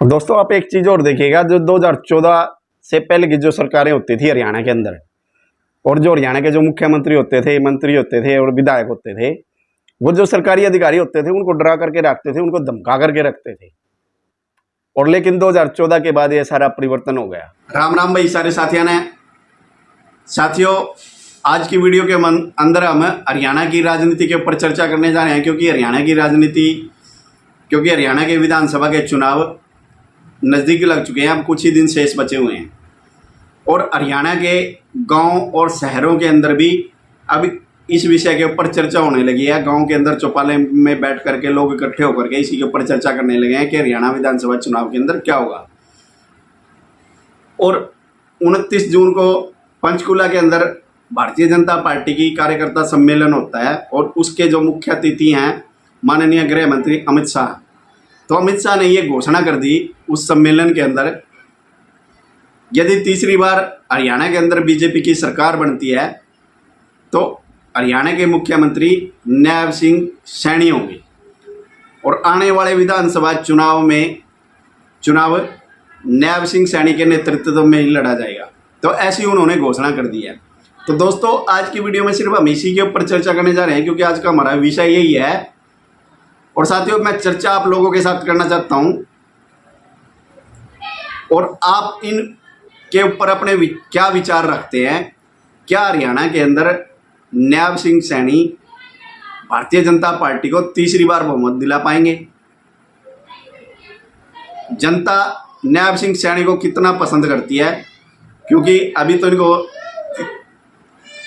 दोस्तों आप एक चीज़ और देखिएगा, जो 2014 से पहले की जो सरकारें होती थी हरियाणा के अंदर, और जो हरियाणा के जो मुख्यमंत्री होते थे, मंत्री होते थे और विधायक होते थे, वो जो सरकारी अधिकारी होते थे उनको डरा करके रखते थे, उनको धमका करके रखते थे। और लेकिन 2014 के बाद ये सारा परिवर्तन हो गया। राम राम भाई सारे साथियों, आज की वीडियो के अंदर हम हरियाणा की राजनीति के ऊपर चर्चा करने जा रहे हैं, क्योंकि हरियाणा के विधानसभा के चुनाव नज़दीक लग चुके हैं। अब कुछ ही दिन शेष बचे हुए हैं और हरियाणा के गांव और शहरों के अंदर भी अब इस विषय के ऊपर चर्चा होने लगी है। गांव के अंदर चौपाले में बैठ करके लोग इकट्ठे होकर के इसी के ऊपर चर्चा करने लगे हैं कि हरियाणा विधानसभा चुनाव के अंदर क्या होगा। और 29 जून को पंचकुला के अंदर भारतीय जनता पार्टी की कार्यकर्ता सम्मेलन होता है और उसके जो मुख्य अतिथि हैं माननीय गृह मंत्री अमित शाह। तो अमित शाह ने ये घोषणा कर दी उस सम्मेलन के अंदर, यदि तीसरी बार हरियाणा के अंदर बीजेपी की सरकार बनती है तो हरियाणा के मुख्यमंत्री नैब सिंह सैनी होंगे और आने वाले विधानसभा चुनाव नैब सिंह सैनी के नेतृत्व में ही लड़ा जाएगा। तो ऐसी उन्होंने घोषणा कर दी है। तो दोस्तों आज की वीडियो में सिर्फ हम इसी के ऊपर चर्चा करने जा रहे हैं, क्योंकि आज का हमारा विषय यही है। और साथियों मैं चर्चा आप लोगों के साथ करना चाहता हूं और आप इन के ऊपर अपने क्या विचार रखते हैं। क्या हरियाणा के अंदर नैब सिंह सैनी भारतीय जनता पार्टी को तीसरी बार बहुमत दिला पाएंगे? जनता नैब सिंह सैनी को कितना पसंद करती है? क्योंकि अभी तो इनको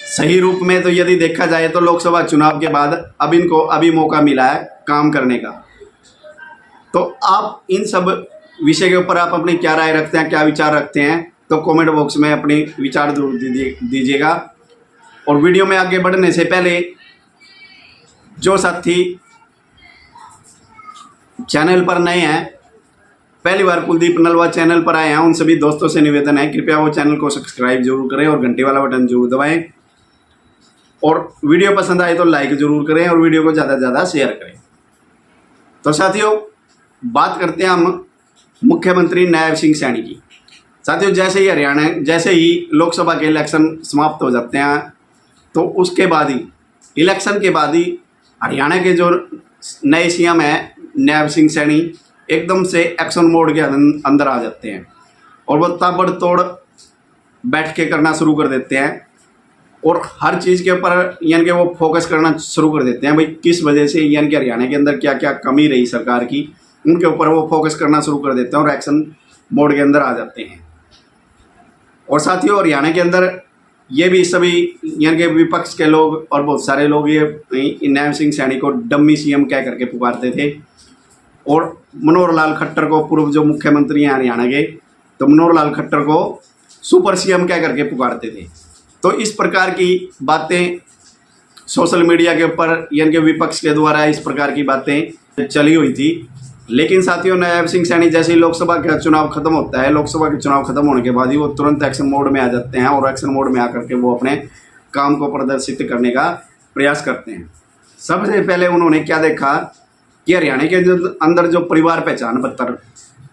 सही रूप में तो यदि देखा जाए तो लोकसभा चुनाव के बाद अब इनको अभी मौका मिला है काम करने का। तो आप इन सब विषय के ऊपर आप अपनी क्या राय रखते हैं, क्या विचार रखते हैं, तो कमेंट बॉक्स में अपने विचार जरूर दीजिएगा। और वीडियो में आगे बढ़ने से पहले जो साथी चैनल पर नए हैं, पहली बार कुलदीप नलवा चैनल पर आए हैं, उन सभी दोस्तों से निवेदन है कृपया वो चैनल को सब्सक्राइब जरूर करें और घंटी वाला बटन जरूर दबाएं। और वीडियो पसंद आए तो लाइक जरूर करें और वीडियो को ज़्यादा से ज़्यादा शेयर करें। तो साथियों बात करते हैं हम मुख्यमंत्री नैब सिंह सैनी की। साथियों जैसे ही लोकसभा के इलेक्शन समाप्त हो जाते हैं तो उसके बाद ही इलेक्शन के बाद ही हरियाणा के जो नए सीएम हैं नैब सिंह सैनी एकदम से एक्शन मोड के अंदर आ जाते हैं और वो ताबड़तोड़ बैठ के करना शुरू कर देते हैं और हर चीज़ के ऊपर यानी कि वो फोकस करना शुरू कर देते हैं। भाई किस वजह से यानी कि हरियाणा के अंदर क्या क्या कमी रही सरकार की, उनके ऊपर वो फोकस करना शुरू कर देते हैं और एक्शन मोड के अंदर आ जाते हैं। और साथियों हरियाणा के अंदर ये भी सभी यानी कि विपक्ष के लोग और बहुत सारे लोग ये नैब सिंह सैनी को डम्मी सीएम कह करके पुकारते थे और मनोहर लाल खट्टर को, पूर्व जो मुख्यमंत्री हैं हरियाणा के, तो मनोहर लाल खट्टर को सुपर सीएम कह करके पुकारते थे। तो इस प्रकार की बातें सोशल मीडिया के ऊपर यानी कि विपक्ष के द्वारा इस प्रकार की बातें चली हुई थी। लेकिन साथियों नैब सिंह सैनी जैसे ही लोकसभा का चुनाव खत्म होता है, लोकसभा के चुनाव खत्म होने के बाद ही वो तुरंत एक्शन मोड में आ जाते हैं और एक्शन मोड में आकर के वो अपने काम को प्रदर्शित करने का प्रयास करते हैं। सबसे पहले उन्होंने क्या देखा कि हरियाणा के अंदर जो परिवार पहचान पत्र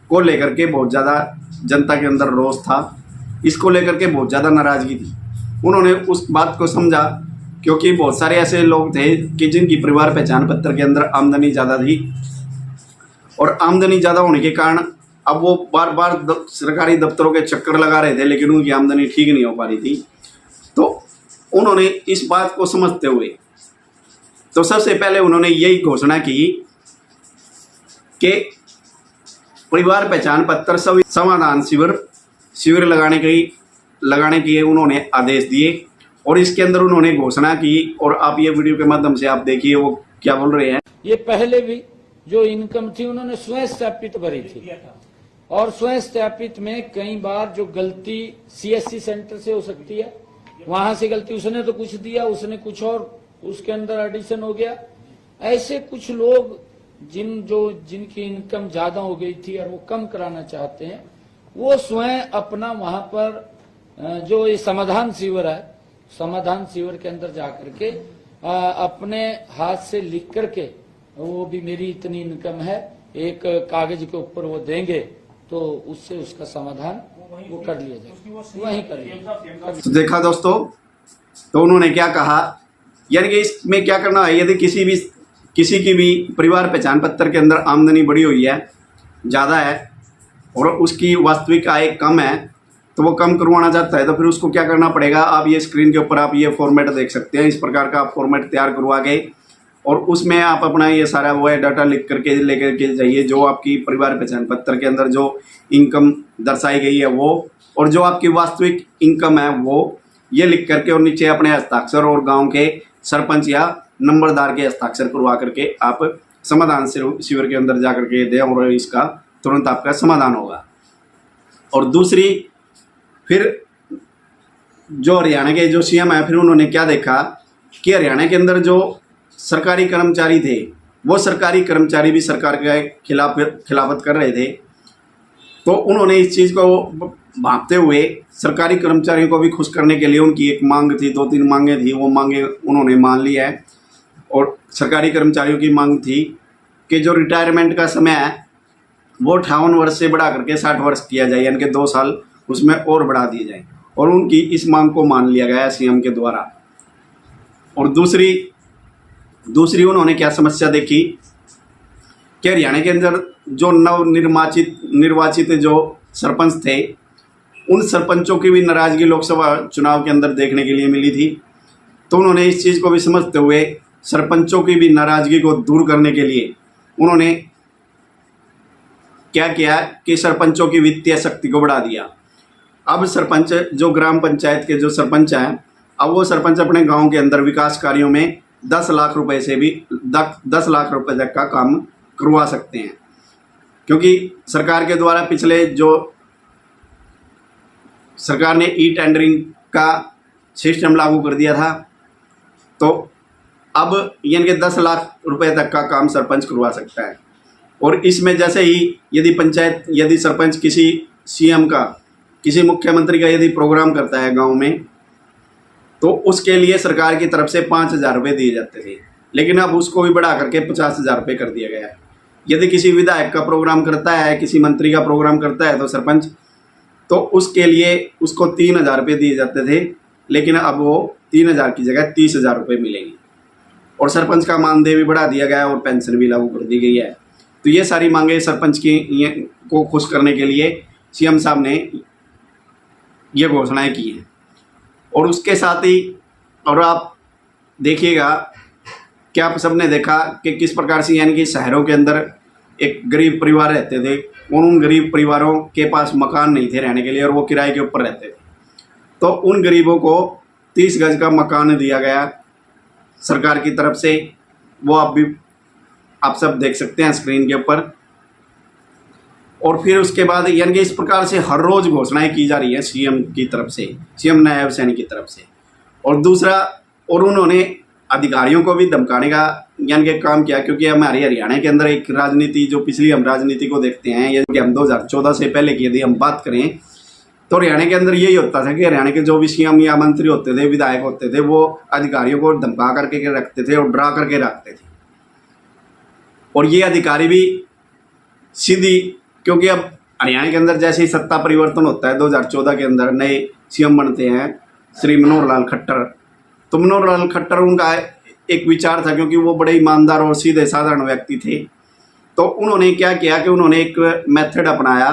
को लेकर के बहुत ज़्यादा जनता के अंदर रोष था, इसको लेकर के बहुत ज़्यादा नाराज़गी थी। उन्होंने उस बात को समझा, क्योंकि बहुत सारे ऐसे लोग थे कि जिनकी परिवार पहचान पत्र के अंदर आमदनी ज़्यादा थी और आमदनी ज़्यादा होने के कारण अब वो बार बार सरकारी दफ्तरों के चक्कर लगा रहे थे, लेकिन उनकी आमदनी ठीक नहीं हो पा रही थी। तो उन्होंने इस बात को समझते हुए तो सबसे पहले उन्होंने यही घोषणा की कि परिवार पहचान पत्र समाधान शिविर लगाने के उन्होंने आदेश दिए और इसके अंदर उन्होंने घोषणा की। और आप ये वीडियो के माध्यम से आप देखिए वो क्या बोल रहे हैं। ये पहले भी जो इनकम थी उन्होंने स्वयं सत्यापित भरी थी और स्वयं सत्यापित में कई बार जो गलती सीएससी सेंटर से हो सकती है, वहां से गलती, उसने तो कुछ दिया, उसने कुछ और उसके अंदर एडिशन हो गया। ऐसे कुछ लोग जिनकी इनकम ज्यादा हो गई थी और वो कम कराना चाहते हैं, वो स्वयं अपना वहां पर जो ये समाधान शिविर है, समाधान शिविर के अंदर जाकर के अपने हाथ से लिख करके वो भी मेरी इतनी इनकम है, एक कागज के ऊपर वो देंगे तो उससे उसका समाधान वो कर लिया जाए, वहीं कर लिया। तो देखा दोस्तों, तो उन्होंने क्या कहा, यानी कि इसमें क्या करना है, यदि किसी की भी परिवार पहचान पत्र के अंदर आमदनी बढ़ी हुई है, ज़्यादा है, और उसकी वास्तविक आय कम है, तो वो कम करवाना चाहता है, तो फिर उसको क्या करना पड़ेगा। आप ये स्क्रीन के ऊपर आप ये फॉर्मेट देख सकते हैं। इस प्रकार का आप फॉर्मेट तैयार करवा के, और उसमें आप अपना ये सारा वो है डाटा लिख करके लेकर के जाइए, जो आपकी परिवार पहचान पत्र के अंदर जो इनकम दर्शाई गई है वो, और जो आपकी वास्तविक इनकम है वो, ये लिख करके, और नीचे अपने हस्ताक्षर और गांव के सरपंच या नंबरदार के हस्ताक्षर करवा करके आप समाधान शिविर के अंदर जा करके दें, और इसका तुरंत आपका समाधान होगा। और दूसरी, फिर जो हरियाणा के जो सीएम है, फिर उन्होंने क्या देखा कि हरियाणा के अंदर जो सरकारी कर्मचारी थे, वो सरकारी कर्मचारी भी सरकार के खिलाफत कर रहे थे। तो उन्होंने इस चीज़ को भांपते हुए सरकारी कर्मचारियों को भी खुश करने के लिए, उनकी एक मांग थी, 2-3 मांगें थी, वो मांगे उन्होंने मान ली है। और सरकारी कर्मचारियों की मांग थी कि जो रिटायरमेंट का समय है वो 58 वर्ष से बढ़ा करके 60 वर्ष किया जाए, यानी कि 2 साल उसमें और बढ़ा दिए जाए, और उनकी इस मांग को मान लिया गया सीएम के द्वारा। और दूसरी उन्होंने क्या समस्या देखी कि हरियाणा के अंदर जो निर्वाचित जो सरपंच थे, उन सरपंचों की भी नाराजगी लोकसभा चुनाव के अंदर देखने के लिए मिली थी। तो उन्होंने इस चीज़ को भी समझते हुए सरपंचों की भी नाराजगी को दूर करने के लिए उन्होंने क्या किया कि सरपंचों की वित्तीय शक्ति को बढ़ा दिया। अब सरपंच, जो ग्राम पंचायत के जो सरपंच हैं, अब वो सरपंच अपने गांव के अंदर विकास कार्यों में 10 लाख रुपए से भी 10 लाख रुपए तक का काम करवा सकते हैं, क्योंकि सरकार के द्वारा पिछले जो सरकार ने ई टेंडरिंग का सिस्टम लागू कर दिया था, तो अब यानी कि 10 लाख रुपए तक का काम सरपंच करवा सकता है। और इसमें जैसे ही यदि सरपंच किसी सीएम का, किसी मुख्यमंत्री का यदि प्रोग्राम करता है गांव में, तो उसके लिए सरकार की तरफ से 5,000 रुपये दिए जाते थे, लेकिन अब उसको भी बढ़ा करके 50,000 रुपये कर दिया गया है। यदि किसी विधायक का प्रोग्राम करता है, किसी मंत्री का प्रोग्राम करता है तो सरपंच, तो उसके लिए उसको 3,000 रुपये दिए जाते थे, लेकिन अब वो 3,000 की जगह 30,000 रुपये मिलेंगे। और सरपंच का मानदेय भी बढ़ा दिया गया है और पेंशन भी लागू कर दी गई है। तो ये सारी मांगे सरपंच की को खुश करने के लिए सीएम साहब ने ये घोषणाएं की हैं। और उसके साथ ही, और आप देखिएगा कि आप सबने देखा कि किस प्रकार से, यानी कि शहरों के अंदर एक गरीब परिवार रहते थे, उन गरीब परिवारों के पास मकान नहीं थे रहने के लिए, और वो किराए के ऊपर रहते थे। तो उन गरीबों को 30 गज का मकान दिया गया सरकार की तरफ से। वो आप सब देख सकते हैं स्क्रीन के ऊपर। और फिर उसके बाद, यानी कि इस प्रकार से हर रोज़ घोषणाएं की जा रही है सीएम की तरफ से, सीएम नायब सैनिक की तरफ से। और दूसरा, और उन्होंने अधिकारियों को भी धमकाने का यानी कि काम किया, क्योंकि हमारे हरियाणा के अंदर एक राजनीति, जो पिछली हम राजनीति को देखते हैं, यदि हम 2014 से पहले की यदि हम बात करें, तो हरियाणा के अंदर यही होता था कि हरियाणा के जो भी सीएम या मंत्री होते थे, विधायक होते थे, वो अधिकारियों को धमका करके रखते थे और डरा करके रखते थे। और ये अधिकारी भी सीधी, क्योंकि अब हरियाणा के अंदर जैसे ही सत्ता परिवर्तन होता है, 2014 के अंदर नए सीएम बनते हैं श्री मनोहर लाल खट्टर। तो मनोहर लाल खट्टर, उनका एक विचार था, क्योंकि वो बड़े ईमानदार और सीधे साधारण व्यक्ति थे। तो उन्होंने क्या किया कि उन्होंने एक मेथड अपनाया,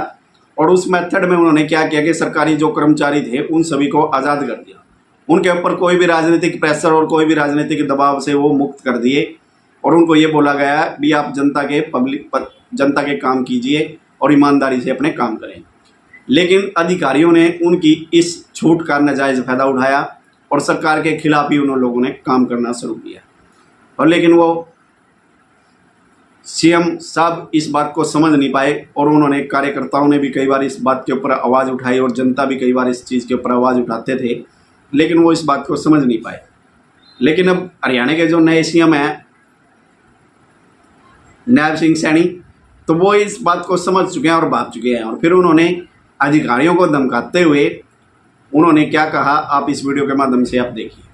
और उस मेथड में उन्होंने क्या किया कि सरकारी जो कर्मचारी थे उन सभी को आज़ाद कर दिया। उनके ऊपर कोई भी राजनीतिक प्रेशर और कोई भी राजनीतिक दबाव से वो मुक्त कर दिए, और उनको ये बोला गया भी आप जनता के काम कीजिए और ईमानदारी से अपने काम करें। लेकिन अधिकारियों ने उनकी इस छूट का नाजायज़ फ़ायदा उठाया और सरकार के खिलाफ ही उन लोगों ने काम करना शुरू किया। और लेकिन वो सीएम साहब इस बात को समझ नहीं पाए, और उन्होंने, कार्यकर्ताओं ने भी कई बार इस बात के ऊपर आवाज़ उठाई, और जनता भी कई बार इस चीज़ के ऊपर आवाज़ उठाते थे, लेकिन वो इस बात को समझ नहीं पाए। लेकिन अब हरियाणा के जो नए सीएम हैं नायब सिंह सैनी, तो वो इस बात को समझ चुके हैं और भाप चुके हैं। और फिर उन्होंने अधिकारियों को धमकाते हुए उन्होंने क्या कहा, आप इस वीडियो के माध्यम से आप देखिए।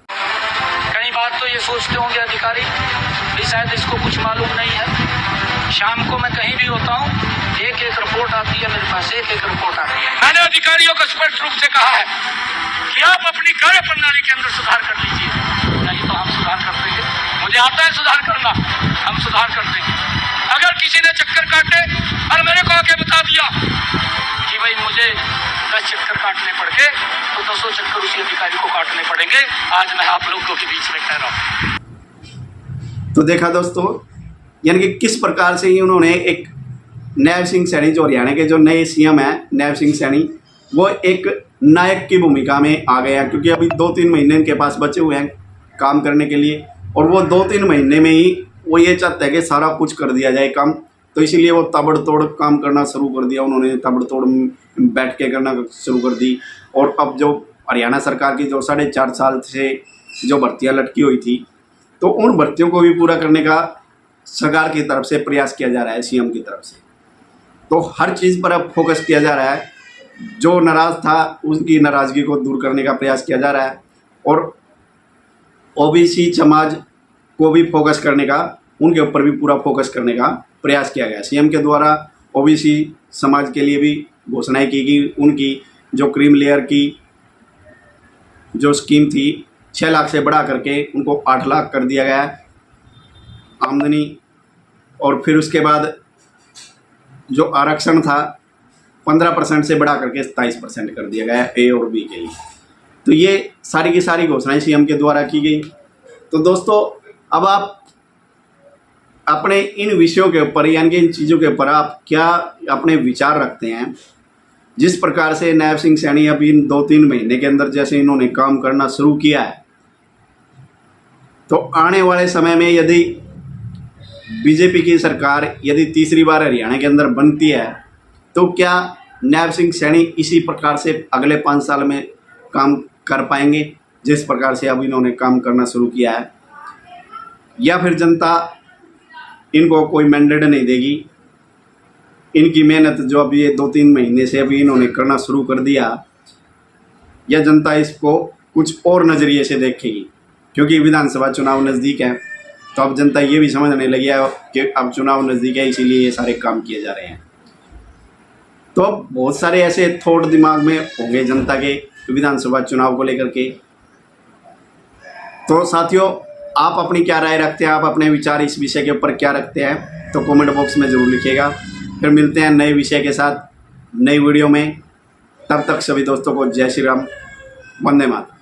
कई बार तो ये सोचते होंगे अधिकारी भी शायद इसको कुछ मालूम नहीं है, शाम को मैं कहीं भी होता हूँ, एक एक रिपोर्ट आती है मेरे पास, एक एक रिपोर्ट आती है। मैंने अधिकारियों को स्पष्ट रूप से कहा है कि आप अपनी कार्य प्रणाली के अंदर सुधार कर लीजिए, नहीं तो हम सुधार कर देंगे। मुझे आता है सुधार करना, हम सुधार कर देंगे। अगर किसी ने चक्कर काटे और मेरे को आके बता दिया कि भाई मुझे 10 चक्कर काटने पड़ गए, तो 200 चक्कर उसी अधिकारी को काटने पड़ेंगे। आज मैं आप लोगों के बीच में कह रहा हूँ। तो देखा दोस्तों, यानी कि किस प्रकार से ही उन्होंने एक नैब सिंह सैनी, जो हरियाणा के जो नए सीएम हैं नैब सिंह सैनी, वो एक नायक की भूमिका में आ गए हैं, क्योंकि अभी 2-3 महीने इनके पास बचे हुए हैं काम करने के लिए, और वो 2-3 महीने में ही वो ये चाहते हैं कि सारा कुछ कर दिया जाए काम। तो इसीलिए वो ताबड़तोड़ काम करना शुरू कर दिया उन्होंने, ताबड़तोड़ बैठ के करना शुरू कर दी। और अब जो हरियाणा सरकार की जो 4.5 साल से जो भर्तियाँ लटकी हुई थी, तो उन भर्तियों को भी पूरा करने का सरकार की तरफ से प्रयास किया जा रहा है, सीएम की तरफ से। तो हर चीज़ पर अब फोकस किया जा रहा है। जो नाराज़ था उसकी नाराज़गी को दूर करने का प्रयास किया जा रहा है, और ओबीसी समाज को भी फोकस करने का, उनके ऊपर भी पूरा फोकस करने का प्रयास किया गया। सीएम के द्वारा ओबीसी समाज के लिए भी घोषणाएं की गई। उनकी जो क्रीम लेयर की जो स्कीम थी 6 लाख से बढ़ा करके उनको 8 लाख कर दिया गया है आमदनी। और फिर उसके बाद जो आरक्षण था 15% से बढ़ा करके 27% कर दिया गया है ए और बी के लिए। तो ये सारी की सारी घोषणाएं सीएम के द्वारा की गई। तो दोस्तों, अब आप अपने इन विषयों के ऊपर, यानी कि इन चीज़ों के ऊपर आप क्या अपने विचार रखते हैं? जिस प्रकार से नैब सिंह सैनी अभी इन 2-3 महीने के अंदर जैसे इन्होंने काम करना शुरू किया है, तो आने वाले समय में यदि बीजेपी की सरकार यदि तीसरी बार हरियाणा के अंदर बनती है, तो क्या नैब सिंह सैनी इसी प्रकार से अगले 5 साल में काम कर पाएंगे जिस प्रकार से अब इन्होंने काम करना शुरू किया है? या फिर जनता इनको कोई मैंडेट नहीं देगी? इनकी मेहनत जो अभी ये 2-3 महीने से अभी इन्होंने करना शुरू कर दिया, या जनता इसको कुछ और नज़रिए से देखेगी? क्योंकि विधानसभा चुनाव नज़दीक है, तो अब जनता ये भी समझने लगी है कि अब चुनाव नज़दीक है, इसीलिए ये सारे काम किए जा रहे हैं। तो अब बहुत सारे ऐसे थॉट दिमाग में होंगे जनता के विधानसभा चुनाव को लेकर के। तो साथियों, आप अपनी क्या राय रखते हैं? आप अपने विचार इस विषय के ऊपर क्या रखते हैं? तो कमेंट बॉक्स में ज़रूर लिखिएगा। फिर मिलते हैं नए विषय के साथ नई वीडियो में। तब तक सभी दोस्तों को जय श्री राम, वंदे मातरम।